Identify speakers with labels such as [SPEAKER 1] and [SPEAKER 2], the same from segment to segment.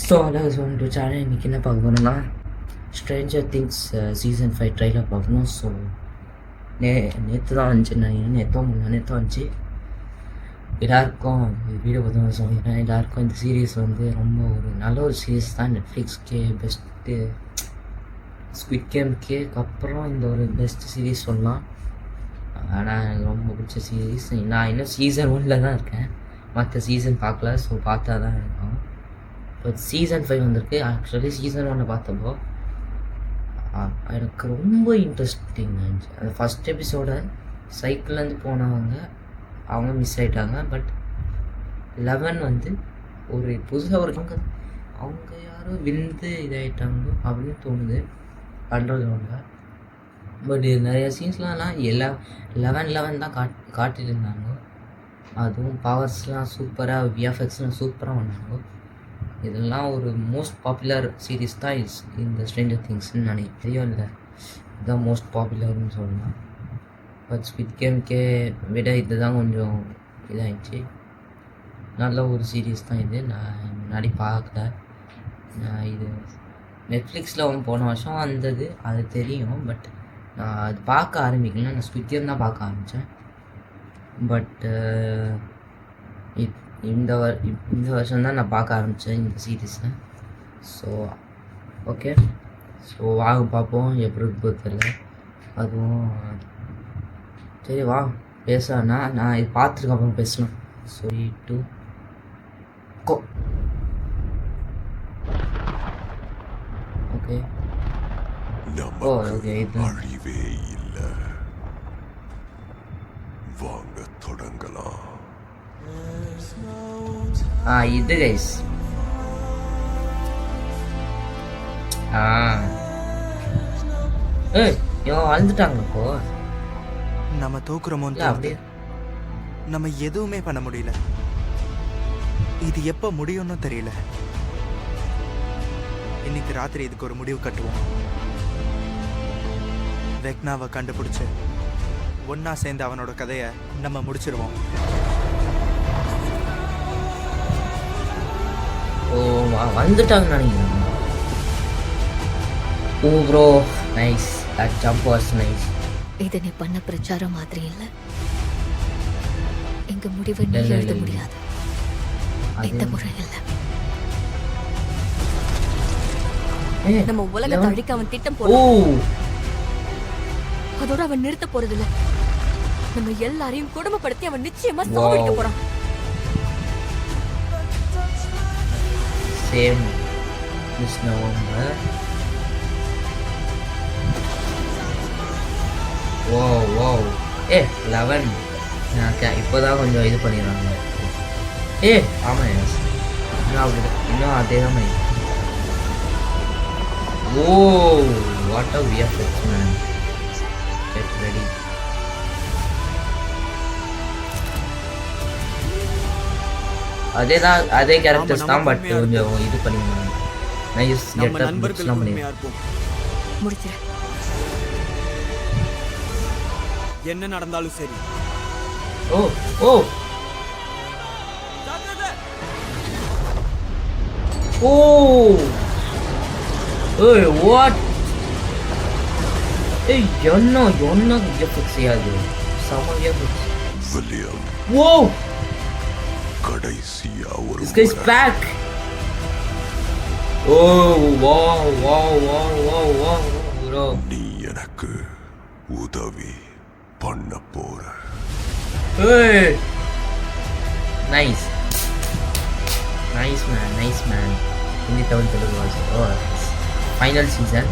[SPEAKER 1] So அதான் சொல்லிட்டு channel இன்றைக்கி என்ன பார்க்க போகிறோன்னா ஸ்ட்ரேஞ்சர் திங்ஸ் சீசன் 5 ட்ரைலர் பார்க்கணும். ஸோ நேற்று தான் வந்துச்சு நினைக்கிறேன், நேற்று வந்துச்சு. எல்லாருக்கும் வீடியோ பார்த்து சொல்லிடுறேன், எல்லாருக்கும் இந்த சீரீஸ் வந்து ரொம்ப ஒரு நல்ல ஒரு சீரீஸ் தான். நெட்ஃப்ளிக்ஸ்க்கே பெஸ்ட்டு, ஸ்குவிட் கேம்க்கே அப்புறம் இந்த ஒரு பெஸ்ட் சீரீஸ் சொல்லலாம். ஆனால் எனக்கு ரொம்ப பிடிச்ச சீரீஸ். நான் இன்னும் சீசன் 1 தான் இருக்கேன், மற்ற சீசன் பார்க்கல. ஸோ பார்த்தா தான் இருக்கும். இப்போ சீசன் 5 வந்திருக்கு. ஆக்சுவலி சீசன் 1 பார்த்தப்போ எனக்கு ரொம்ப இன்ட்ரெஸ்டிங் இருந்துச்சு. அந்த ஃபஸ்ட் எபிசோட சைக்கிள்லேருந்து போனவங்க அவங்க மிஸ் ஆகிட்டாங்க. பட் 11 வந்து ஒரு புதுசாக ஒரு அவங்க யாரோ விழுந்து இதாகிட்டாங்களோ அப்படின்னு தோணுது பண்ணுறவங்க. பட் நிறைய சீன்ஸ்லாம் எல்லாம் 11 தான் காட்டிட்டு இருந்தாங்க. அதுவும் பவர்ஸ்லாம் சூப்பராக, விஎஃப்எக்ஸ்லாம் சூப்பராக பண்ணாங்க. இதெல்லாம் ஒரு மோஸ்ட் பாப்புலர் சீரீஸ் தான் இந்த ஸ்ட்ரேஞ்சர் திங்ஸ்ன்னு நினைக்கிறேன். தெரியும் இல்லை, இதுதான் மோஸ்ட் பாப்புலர்னு சொல்லலாம். பட் ஸ்குவிட் கேம்க்கே விட இதுதான் கொஞ்சம் இதாகிடுச்சு. நல்ல ஒரு சீரீஸ் தான் இது. நான் முன்னாடி பார்க்கல. நான் இது நெட்ஃப்ளிக்ஸில் போன வருஷம் வந்தது, அது தெரியும். பட் நான் அது பார்க்க ஆரம்பிக்கல, நான் ஸ்குவிட் கேம் தான் பார்க்க ஆரம்பித்தேன். பட் இந்த வருஷம் தான் நான் பார்க்க ஆரம்பித்தேன் இந்த சீரீஸை. ஸோ ஓகே, ஸோ வாங்க பார்ப்போம் எப்படி இருக்கு தெரியல. அதுவும் சரி வா பேசலாம்னா நான் இது பார்த்துருக்கேன், அப்புறம் பேசலாம். So 2 go okay. Oh okay, இது
[SPEAKER 2] அழிவே இல்லை, வாங்க தொடங்கலாம்.
[SPEAKER 1] இது கைஸ் இவன் வாழ்ந்துட்டாங்க. இப்போ
[SPEAKER 3] நம்ம தூக்குறோமோ
[SPEAKER 1] அப்படியே
[SPEAKER 3] நம்ம எதுவுமே பண்ண முடியல. இது எப்ப முடியும்னு தெரியல. இன்னைக்கு ராத்திரி இதுக்கு ஒரு முடிவு கட்டுவோம். வெக்னாவை கண்டுபிடிச்சு ஒன்னா சேர்ந்து அவனோட கதையை நம்ம முடிச்சிருவோம்.
[SPEAKER 1] ஓ வந்துட்டாங்க நினைக்கிறேன். Oh bro nice, that jump was nice.
[SPEAKER 4] இது நீ பண்ண பிரச்சாரம் மாதிரி இல்ல. எங்க முடிவை நீ எழுத முடியாது. இந்த முறை இல்ல. நம்ம உலகத்தை அழிக்க அவன் திட்டம் போடுறான். அதோட அவன் நிறுத்த போறதில்ல. நம்ம எல்லாரையும் குடும்பப்படுத்தி அவன் நிச்சயமா சாவடிக்க போறான்.
[SPEAKER 1] Same this November. Oh oh 11 இப்போதான் கொஞ்சம் இது பண்ணிடுறாங்க. ஆமாம், இன்னும் அதே தான் பண்ணி. Oh what a VFX man. Get ready. அதே கேரக்டர்ஸ் தான், பட் கொஞ்சம் இது பண்ணிடுறாங்க. நைஸ் கெட்டப் லுக்ஸ்லாம் பண்ணிடுறாங்க.
[SPEAKER 4] முடிச்சிரு.
[SPEAKER 3] என்ன நடந்தாலும் சரி.
[SPEAKER 1] ஓ ஓ ஓ ஏய் வாட் என்ன விஎஃப்எக்ஸ் அது சம விஎஃப்எக்ஸ்.
[SPEAKER 2] வில்லியம்
[SPEAKER 1] ஓ
[SPEAKER 2] கடைசியா ஒரு
[SPEAKER 1] this guy is back. oh wow wow wow wow wow bro,
[SPEAKER 2] நீ எனக்கு உதவி பண்ண போற.
[SPEAKER 1] hey nice man. Hindi Tamil Telugu also. Oh nice. Final season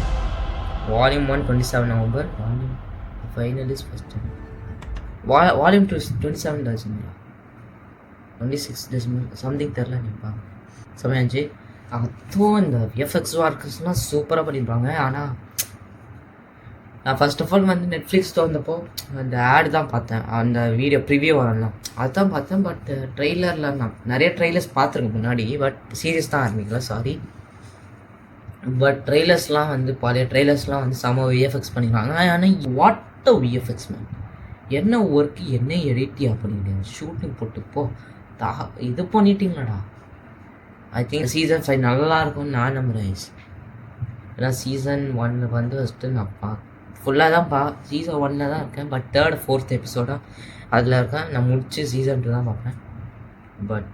[SPEAKER 1] volume 1 27 November. Volume final is first time. Volume 2 27 December 26 December something தெரியல. நிப்பா சமயஞ்சி அதுவும் இந்த VFX ஒர்க்ஸ்லாம் சூப்பராக பண்ணியிருப்பாங்க. ஆனால் நான் ஃபர்ஸ்ட் ஆஃப் ஆல் வந்து நெட்ஃப்ளிக்ஸ் திறந்தப்போ அந்த ஆட் தான் பார்த்தேன், அந்த வீடியோ ப்ரிவியூ வரலாம் அதுதான் பார்த்தேன். பட் ட்ரெய்லரில் நான் நிறைய ட்ரெய்லர்ஸ் பார்த்துருக்கேன் முன்னாடி, பட் சீரியஸ் தான் ஆரம்பிக்கல, சாரி. பட் ட்ரெய்லர்ஸ்லாம் வந்து பழைய ட்ரெய்லர்ஸ்லாம் வந்து செம விஎஃப்எக்ஸ் பண்ணியிருக்காங்க. ஆனால் வாட் அ விஎஃப்எக்ஸ் மேன், என்ன ஒர்க்கு, என்ன எடிட்டியா பண்ணிட்டீங்க, ஷூட்டிங் போட்டுப்போ இது பண்ணிட்டீங்களாடா. ஐ திங்க் சீசன் 5 நல்லா இருக்கும்னு நான் நம்புகிறேன். ஏன்னா சீசன் 1 வந்து ஃபஸ்ட்டு நான் ஃபுல்லாக தான் சீசன் 1 தான் இருக்கேன். பட் 3rd 4th எபிசோடாக அதில் இருக்கேன். நான் முடிச்சு சீசன் 2 தான் பார்ப்பேன். பட்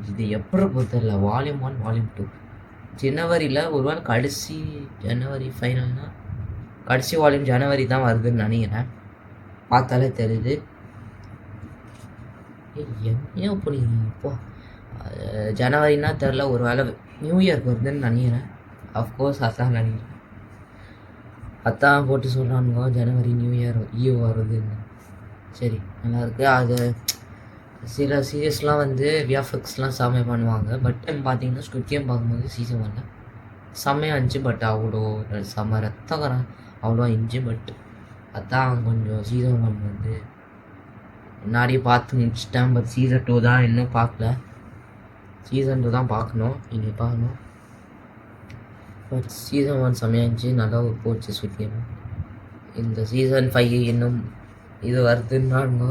[SPEAKER 1] இது எப்படி பொறுத்தல வால்யூம் 1 வால்யூம் 2 ஜனவரியில் ஒருவேளை கடைசி ஜனவரி ஃபைனல்னால் கடைசி வால்யூம் ஜனவரி தான் வருதுன்னு நினைக்கிறேன். பார்த்தாலே தெரியுது. என்ன இப்படி இப்போ ஜனவரினா தெரில, ஒரு வேளை நியூ இயர்க்கு வருதுன்னு நினைக்கிறேன். அஃப்கோர்ஸ் அதான் நினைக்கிறேன். அதான் போட்டு சொல்கிறானுங்க ஜனவரி நியூ இயர் ஈவ் வருதுன்னு. சரி நல்லாயிருக்கு. அது சில சீரியஸ்லாம் வந்து விஎஃப்எக்ஸ்லாம் செம்மையாக பண்ணுவாங்க. பட் பார்த்தீங்கன்னா ஸ்குட் கேம் பார்க்கும்போது சீசன் 1 செம்மையாக இருந்துச்சு. பட் அவ்வளோ செம்ம ரத்தகரம் அவ்வளோ இருந்துச்சு. பட் அதான் கொஞ்சம் சீசன் 1 வந்து முன்னாடியே பார்த்து முடிச்சிட்டேன். பட் சீசன் 2 தான் இன்னும் பார்க்கல. சீசன் 2 தான் பார்க்கணும், இங்கே பார்க்கணும். பட் சீசன் 1 செம்மையாக இருந்துச்சு, நல்லா போச்சு ஸ்குட் கேம். இந்த சீசன் 5 இன்னும் இது வருதுன்னாங்க.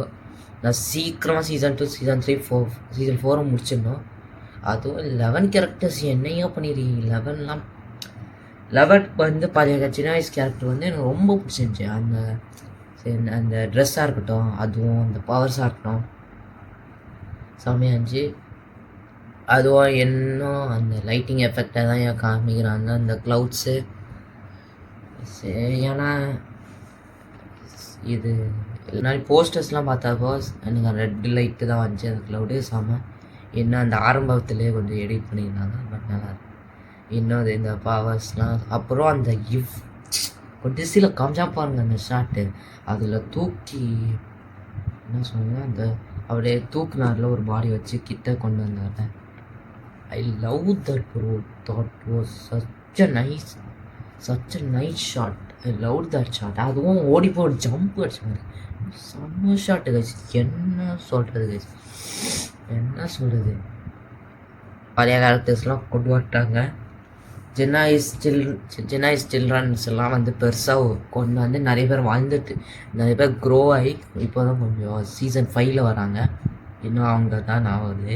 [SPEAKER 1] நான் சீக்கிரமாக சீசன் 2 சீசன் 3 சீசன் 4 முடிச்சிடணும். அதுவும் 11 கேரக்டர்ஸ் என்னையோ பண்ணிடுறீங்க. 11 வந்து பழைய சின்ன வயசு கேரக்டர் வந்து எனக்கு ரொம்ப பிடிச்சிருந்துச்சி. அந்த ட்ரெஸ்ஸாக இருக்கட்டும், அதுவும் அந்த பவர்ஸாக இருக்கட்டும் செம்மையாக இருந்துச்சு. அதுவும் இன்னும் அந்த லைட்டிங் எஃபெக்டை தான் ஏன் காமிக்கிறாங்க, அந்த க்ளவுட்ஸு. ஏன்னா இது நாள் போஸ்டர்ஸ்லாம் பார்த்தாப்போ எனக்கு அந்த ரெட் லைட்டு தான் வந்துச்சு. அந்த க்ளவுடு செம்ம. இன்னும் அந்த ஆரம்பத்திலே கொஞ்சம் எடிட் பண்ணியிருந்தாங்க. பட் நல்லா இன்னும் அது இந்த பவர்ஸ்லாம். அப்புறம் அந்த டிசியில் காமிச்சா பாருங்க அந்த ஷாட்டு, அதில் தூக்கி என்ன சொல்லுங்க அந்த அப்படியே தூக்குனாரில் ஒரு பாடி வச்சு கிட்ட கொண்டு வந்தாங்க. I love that bro. That was such a nice shot. I love that shot. அதுவும் ஓடி போட்டு ஜம்ப் அடிச்சாங்க. செம்ம ஷாட்டு கைஸ். என்ன சொல்கிறது பழைய கேரக்டர்ஸ்லாம் கொண்டு வந்துட்டாங்க. ஜென்னா இஸ் சில்ட்ரன்ஸ் எல்லாம் வந்து பெருசாக கொண்டு வந்து நிறைய பேர் வாழ்ந்துட்டு நிறைய பேர் க்ரோ ஆகி இப்போ தான் கொஞ்சம் சீசன் 5 வராங்க. இன்னும் அவங்க தான் நான் வருது.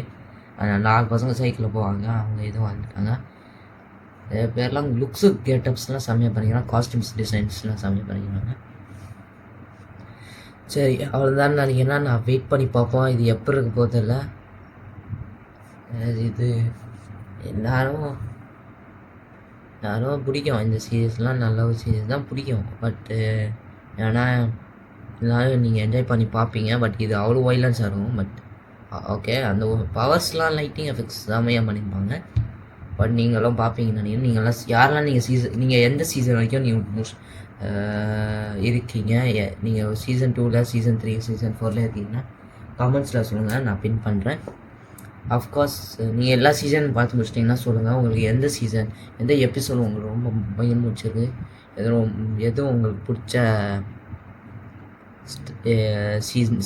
[SPEAKER 1] 4 பசங்க சைக்கிளில் போவாங்க, அவங்க எதுவும் வந்துட்டாங்க. நிறைய பேர்லாம் லுக்ஸு கெட்டப்ஸ்லாம் செம்மையாக பண்ணிக்கிறாங்க, காஸ்டியூம்ஸ் டிசைன்ஸ்லாம் செம்மையாக பண்ணிக்கிறாங்க. சரி அவ்வளோதான் நினைக்கிறேன். நான் வெயிட் பண்ணி பார்ப்போம் இது எப்போ இருக்க போதில்ல. இது எல்லாரும் பிடிக்கும் இந்த சீரியஸ்லாம், நல்ல ஒரு சீரியஸ் தான் பிடிக்கும். பட்டு ஏன்னா எல்லோரும் நீங்கள் என்ஜாய் பண்ணி பார்ப்பீங்க. பட் இது அவ்வளோ வைலன்ஸாக இருக்கும். பட் ஓகே அந்த பவர்ஸ்லாம் லைட்டிங் எஃபெக்ட்ஸ் செம்மையாக பண்ணியிருப்பாங்க. பட் நீங்களும் பார்ப்பீங்கன்னு நினைக்கிறேன். நீங்கள்லாம் யாரெல்லாம் நீங்கள் எந்த சீசன் வரைக்கும் நீங்கள் இருக்கீங்க, நீங்கள் சீசன் 2ல் சீசன் 3 சீசன் 4ல் இருக்கீங்கன்னா கமெண்ட்ஸில் சொல்லுங்கள், நான் பின் பண்ணுறேன். அஃப்கோர்ஸ் நீங்கள் எல்லா சீசன் பார்த்து முடிச்சிட்டிங்கன்னா சொல்லுங்கள் உங்களுக்கு எந்த எபிசோடு உங்களுக்கு ரொம்ப பயன் முடிச்சிருக்கு, எதுவும் உங்களுக்கு பிடிச்ச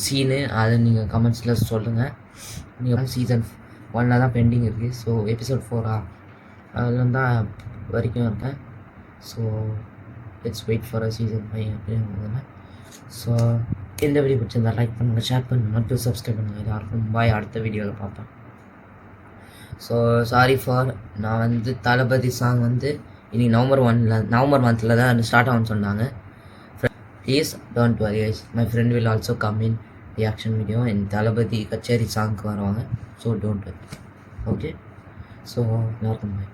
[SPEAKER 1] சீனு அதை நீங்கள் கமெண்ட்ஸில் சொல்லுங்கள். நீங்கள் சீசன் 1 தான் பெண்டிங் இருக்குது. ஸோ எபிசோட் 4 அதில் தான் வரைக்கும் இருக்கேன். So let's wait for season 5 அப்படிங்கிறதுல. ஸோ இந்த வீடியோ பிடிச்சிருந்தா லைக் பண்ணுங்கள், ஷேர் பண்ணுங்கள், மட்டும் சப்ஸ்கிரைப் பண்ணுங்கள். எல்லாருக்கும் பாய். அடுத்த வீடியோவில் பார்ப்பேன். ஸோ சாரி ஃபார் நான் வந்து தளபதி சாங் வந்து இனி நவம்பர் மந்தில் தான் ஸ்டார்ட் ஆகும்னு சொன்னாங்க. Please don't worry guys, my friend will also come in reaction video. என் தளபதி கச்சேரி சாங்க்கு வருவாங்க. So don't worry. Okay so எல்லாருக்கும் பாய்.